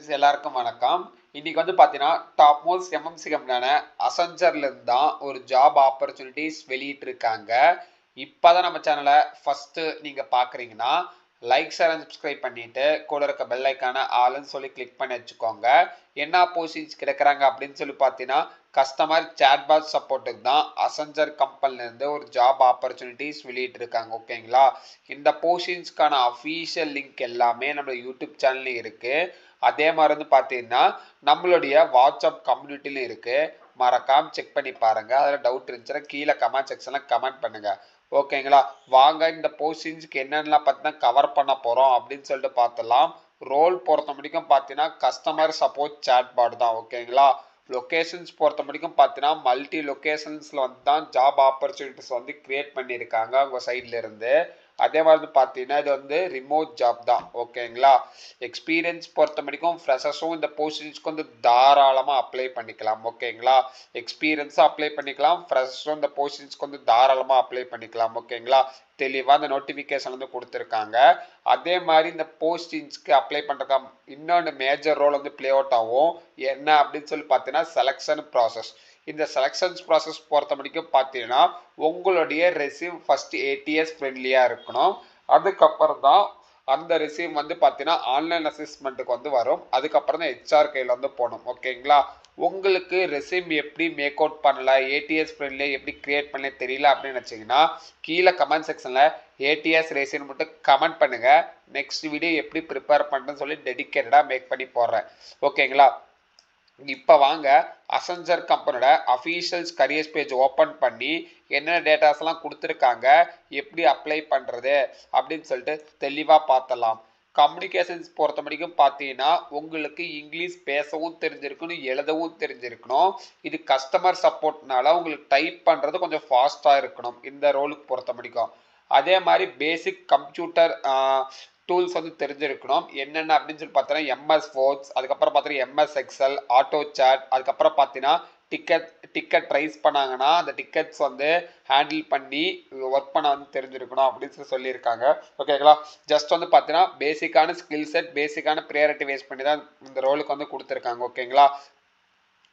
எல்லாருக்கும் வணக்கம். இன்னைக்கு வந்து பார்த்தீங்கன்னா டாப் மோஸ்ட் எம்என்சி கம்பெனியான அசென்சர்ல இருந்து தான் ஒரு ஜாப் ஆப்பர்ச்சுனிட்டிஸ் வெளியிட்டு இருக்காங்க. இப்பதான் நம்ம சேனலை ஃபர்ஸ்ட் நீங்க பாக்குறீங்கன்னா லைக் ஷேர் அண்ட் சப்ஸ்கிரைப் பண்ணிட்டு கூட இருக்க பெல் ஐக்கான ஆல்னு சொல்லி கிளிக் பண்ணி வச்சுக்கோங்க. என்ன போஸ்டிங்ஸ் கிடைக்கிறாங்க அப்படின்னு சொல்லி பார்த்தீங்கன்னா கஸ்டமர் சேட்பாட் சப்போர்ட்டுக்கு தான் அசென்சர் கம்பெனில இருந்து ஒரு ஜாப் ஆப்பர்ச்சுனிட்டிஸ் வெளியிட்டு இருக்காங்க. ஓகேங்களா, இந்த போஸ்டிங்ஸ்க்கான அஃபீஷியல் லிங்க் எல்லாமே நம்ம யூடியூப் சேனல்ல இருக்கு. அதே மாதிரி வந்து பார்த்தீங்கன்னா நம்மளுடைய வாட்ஸ்அப் கம்யூனிட்டிலும் இருக்கு. மறக்காம செக் பண்ணி பாருங்க. அதில் டவுட் இருந்துச்சுன்னா கீழே கமெண்ட் செக்ஷன்ல கமெண்ட் பண்ணுங்க. ஓகேங்களா, வாங்க இந்த போஸ்டிங்ஸ்க்கு என்னென்னலாம் பார்த்தீங்கன்னா கவர் பண்ண போறோம் அப்படின்னு சொல்லிட்டு பார்த்தலாம். ரோல் பொறுத்த முடிக்கும் பார்த்தீங்கன்னா கஸ்டமர் சப்போர்ட் சேட்பாட் தான். ஓகேங்களா, லொகேஷன்ஸ் பொறுத்த முடிக்கும் பார்த்தீங்கன்னா மல்டி லொகேஷன்ஸ்ல வந்து தான் ஜாப் ஆப்பர்ச்சுனிட்டிஸ் வந்து கிரியேட் பண்ணியிருக்காங்க உங்க சைட்ல இருந்து. அதே மாதிரி பார்த்தீங்கன்னா இது வந்து ரிமோட் ஜாப் தான். ஓகேங்களா, எக்ஸ்பீரியன்ஸ் பொறுத்த வரைக்கும் ஃப்ரெஷர்ஸும் இந்த போஸ்டிங்ஸ்க்கு வந்து தாராளமாக அப்ளை பண்ணிக்கலாம். ஓகேங்களா, எக்ஸ்பீரியன்ஸும் அப்ளை பண்ணிக்கலாம், ஃப்ரெஷர்ஸும் இந்த போஸ்டிங்ஸ்க்கு வந்து தாராளமாக அப்ளை பண்ணிக்கலாம். ஓகேங்களா, தெளிவாக அந்த நோட்டிஃபிகேஷன் வந்து கொடுத்துருக்காங்க. அதே மாதிரி இந்த போஸ்டிங்ஸ்க்கு அப்ளை பண்ணுறதுக்கு இன்னொன்று மேஜர் ரோல் வந்து பிளே அவுட் ஆகும். என்ன அப்படின்னு சொல்லி பார்த்தீங்கன்னா செலெக்ஷன் ப்ராசஸ். இந்த செலெக்ஷன்ஸ் ப்ராசஸ் பொறுத்த வரைக்கும் பார்த்தீங்கன்னா உங்களுடைய ரெஸ்யூம் ஃபர்ஸ்ட் ஏடிஎஸ் ஃப்ரெண்ட்லியாக இருக்கணும். அதுக்கப்புறம் தான் அந்த ரெஸ்யூம் வந்து பார்த்தீங்கன்னா ஆன்லைன் அசஸ்மெண்ட்டுக்கு வந்து வரும். அதுக்கப்புறம் தான் ஹெச்ஆர் கையில் வந்து போகணும். ஓகேங்களா, உங்களுக்கு ரெஸ்யூம் எப்படி மேக் அவுட் பண்ணல, ஏடிஎஸ் ஃப்ரெண்ட்லி எப்படி கிரியேட் பண்ணல தெரியல அப்படின்னு வச்சிங்கன்னா கீழே கமெண்ட் செக்ஷனில் ஏடிஎஸ் ரெஸ்யூம் மட்டும் கமெண்ட் பண்ணுங்க. நெக்ஸ்ட் வீடியோ எப்படி ப்ரிப்பேர் பண்ணுறேன்னு சொல்லி டெடிக்கேட்டடாக மேக் பண்ணி போடுறேன். ஓகேங்களா, இப்போ வாங்க அசென்சர் கம்பெனியோட அஃபீஷியல்ஸ் கரியர்ஸ் பேஜ் ஓப்பன் பண்ணி என்னென்ன டேட்டாஸ்லாம் கொடுத்துருக்காங்க, எப்படி அப்ளை பண்ணுறது அப்படின்னு சொல்லிட்டு தெளிவாக பார்த்தலாம். கம்யூனிகேஷன்ஸ் பொறுத்த வரைக்கும் பார்த்தீங்கன்னா உங்களுக்கு இங்கிலீஷ் பேசவும் தெரிஞ்சிருக்கணும், எழுதவும் தெரிஞ்சிருக்கணும். இது கஸ்டமர் சப்போர்ட்னால உங்களுக்கு டைப் பண்ணுறது கொஞ்சம் ஃபாஸ்ட்டாக இருக்கணும் இந்த ரோலுக்கு பொறுத்த வரைக்கும். அதே மாதிரி பேசிக் கம்ப்யூட்டர் டூல்ஸ் வந்து தெரிஞ்சிருக்கணும். என்னென்ன அப்படின்னு சொல்லி பார்த்தீங்கன்னா எம்எஸ் வேர்ட்ஸ், அதுக்கப்புறம் பார்த்தீங்கன்னா எம்எஸ் எக்ஸல், ஆட்டோ சாட், அதுக்கப்புறம் பார்த்தீங்கன்னா டிக்கெட் ரைஸ் பண்ணாங்கன்னா அந்த டிக்கெட்ஸ் வந்து ஹேண்டில் பண்ணி ஒர்க் பண்ண வந்து தெரிஞ்சிருக்கணும் அப்படின்னு சொல்லியிருக்காங்க. ஓகேங்களா, ஜஸ்ட் வந்து பார்த்தீங்கன்னா பேசிக்கான ஸ்கில் செட், பேசிக்கான ப்ரியாரிட்டி வேஸ்ட் பண்ணி தான் இந்த ரோலுக்கு வந்து கொடுத்துருக்காங்க. ஓகேங்களா,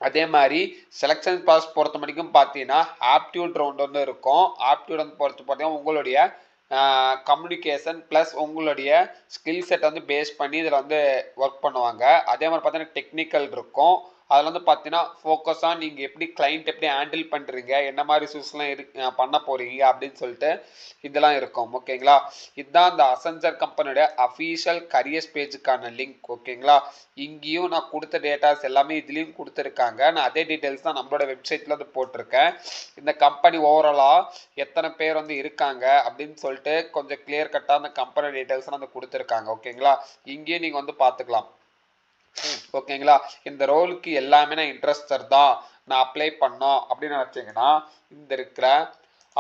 அதே மாதிரி செலெக்ஷன் ப்ராசஸ் பொறுத்த வரைக்கும் பார்த்தீங்கன்னா ஆப்டியூட் ரவுண்ட் வந்து இருக்கும். ஆப்டியூட் வந்து பார்த்தீங்கன்னா உங்களுடைய கம்யூனிகேஷன் ப்ளஸ் உங்களுடைய ஸ்கில் செட் வந்து பேஸ் பண்ணி இதில் வந்து ஒர்க் பண்ணுவாங்க. அதே மாதிரி பார்த்தீங்கன்னா டெக்னிக்கல் இருக்கும். அதில் வந்து பார்த்தீங்கன்னா ஃபோக்கஸாக நீங்கள் எப்படி கிளைண்ட் எப்படி ஹேண்டில் பண்ணுறீங்க, என்ன மாதிரி இஷ்யூஸ்லாம் பண்ண போகிறீங்க அப்படின்னு சொல்லிட்டு இதெல்லாம் இருக்கும். ஓகேங்களா, இதுதான் இந்த அசென்சர் கம்பெனியோட அஃபீஷியல் கரியர்ஸ் பேஜுக்கான லிங்க். ஓகேங்களா, இங்கேயும் நான் கொடுத்த டேட்டாஸ் எல்லாமே இதுலேயும் கொடுத்துருக்காங்க. நான் அதே டீட்டெயில்ஸ் தான் நம்மளோட வெப்சைட்டில் வந்து போட்டிருக்கேன். இந்த கம்பெனி ஓவராலாக எத்தனை பேர் வந்து இருக்காங்க அப்படின்னு சொல்லிட்டு கொஞ்சம் கிளியர் கட்டாக அந்த கம்பெனி டீட்டெயில்ஸ் வந்து கொடுத்துருக்காங்க. ஓகேங்களா, இங்கேயும் நீங்கள் வந்து பார்த்துக்கலாம். ஓகேங்களா, இந்த ரோலுக்கு எல்லாமே நான் இன்ட்ரெஸ்டட் தான், நான் அப்ளை பண்ணோம் அப்படின்னு நினச்சிங்கன்னா இந்த இருக்கிற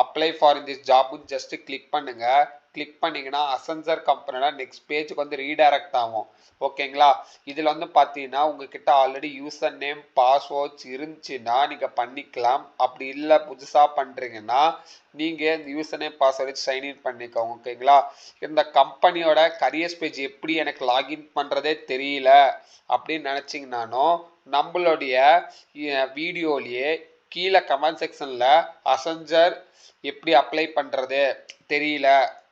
அப்ளை ஃபார் இன் திஸ் ஜாப்னு ஜஸ்ட் கிளிக் பண்ணுங்க. கிளிக் பண்ணிங்கன்னா அசென்சர் கம்பெனியோட நெக்ஸ்ட் பேஜுக்கு வந்து ரீடைரக்ட் ஆகும். ஓகேங்களா, இதில் வந்து பார்த்தீங்கன்னா உங்ககிட்ட ஆல்ரெடி யூசர் நேம் பாஸ்வேர்ட்ஸ் இருந்துச்சுன்னா நீங்கள் பண்ணிக்கலாம். அப்படி இல்லை புதுசாக பண்ணுறீங்கன்னா நீங்கள் இந்த யூசர் நேம் பாஸ்வேர்டு சைன்இன் பண்ணிக்கோங்க. ஓகேங்களா, இந்த கம்பெனியோட கரியர்ஸ் பேஜ் எப்படி எனக்கு லாகின் பண்ணுறதே தெரியல அப்படின்னு நினச்சிங்கனாலும் நம்மளுடைய வீடியோலேயே கீழே கமெண்ட் செக்ஷனில் அசென்சர் எப்படி அப்ளை பண்ணுறது தெரியல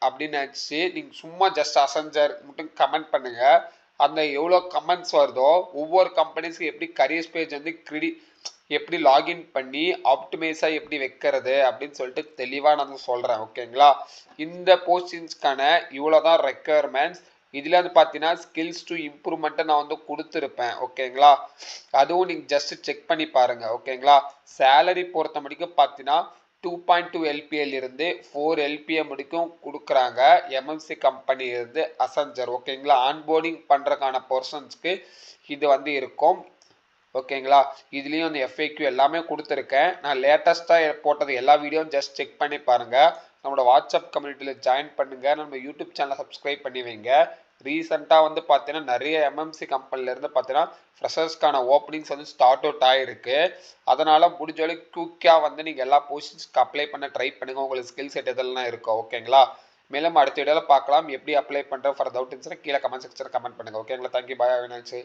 அப்படின்னு நினச்சி நீங்கள் சும்மா ஜஸ்ட் அசென்சர் மட்டும் கமெண்ட் பண்ணுங்கள். அந்த எவ்வளோ கமெண்ட்ஸ் வருதோ ஒவ்வொரு கம்பெனிஸ்க்கு எப்படி கரியர்ஸ் பேஜ் வந்து எப்படி லாகின் பண்ணி ஆப்டிமைஸாக எப்படி வைக்கிறது அப்படின்னு சொல்லிட்டு தெளிவாக நான் சொல்கிறேன். ஓகேங்களா, இந்த போஸ்டிங்ஸ்க்கான இவ்வளோ தான் ரெக்குயர்மெண்ட்ஸ். இதில் வந்து பார்த்தீங்கன்னா ஸ்கில்ஸ் டு இம்ப்ரூவ்மெண்ட்டை நான் வந்து கொடுத்துருப்பேன். ஓகேங்களா, அதுவும் நீங்கள் ஜஸ்ட் செக் பண்ணி பாருங்கள். ஓகேங்களா, சேலரி பொறுத்த முடிக்கும் பார்த்தீங்கன்னா 2.2 LPL இருந்து 4 LPM வரைக்கும் கொடுக்குறாங்க எம்என்சி கம்பெனி இருந்து அசென்சர். ஓகேங்களா, ஆன்போர்டிங் பண்ணுறதுக்கான போர்ஷன்ஸ்க்கு இது வந்து இருக்கும். ஓகேங்களா, இதுலேயும் அந்த FAQ எல்லாமே கொடுத்துருக்கேன். நான் லேட்டஸ்ட்டாக போட்டது எல்லா வீடியோவும் ஜஸ்ட் செக் பண்ணி பாருங்கள். நம்மளோட வாட்ஸ்அப் கம்யூனிட்டியில் ஜாயின் பண்ணுங்கள், நம்ம யூடியூப் சேனலை சப்ஸ்கிரைப் பண்ணி வைங்க. ரீசெண்டாக வந்து பார்த்தீங்கன்னா நிறைய எம்என்சி கம்பெனிலேருந்து பார்த்தீங்கன்னா ஃப்ரெஷர்ஸ்க்கான ஓப்பனிங்ஸ் வந்து ஸ்டார்ட் அவுட் ஆகிருக்கு. அதனால் முடிஞ்ச அளவுக்கு குயிக்காக வந்து நீங்கள் எல்லா போஸ்டிங்ஸ்க்கு அப்ளை பண்ண ட்ரை பண்ணுங்கள். உங்களுக்கு ஸ்கில் செட் இதெல்லாம் இருக்கும். ஓகேங்களா, மேலும் அடுத்த வீடியோவில் பார்க்கலாம் எப்படி அப்ளை பண்ணுறோம். ஃபார் டவுட் இருந்துச்சுன்னா கீழே கமெண்ட் செக்ஷனில் கமெண்ட் பண்ணுங்கள். ஓகேங்களா, தேங்க்யூ, பாய், அவினாச்சு.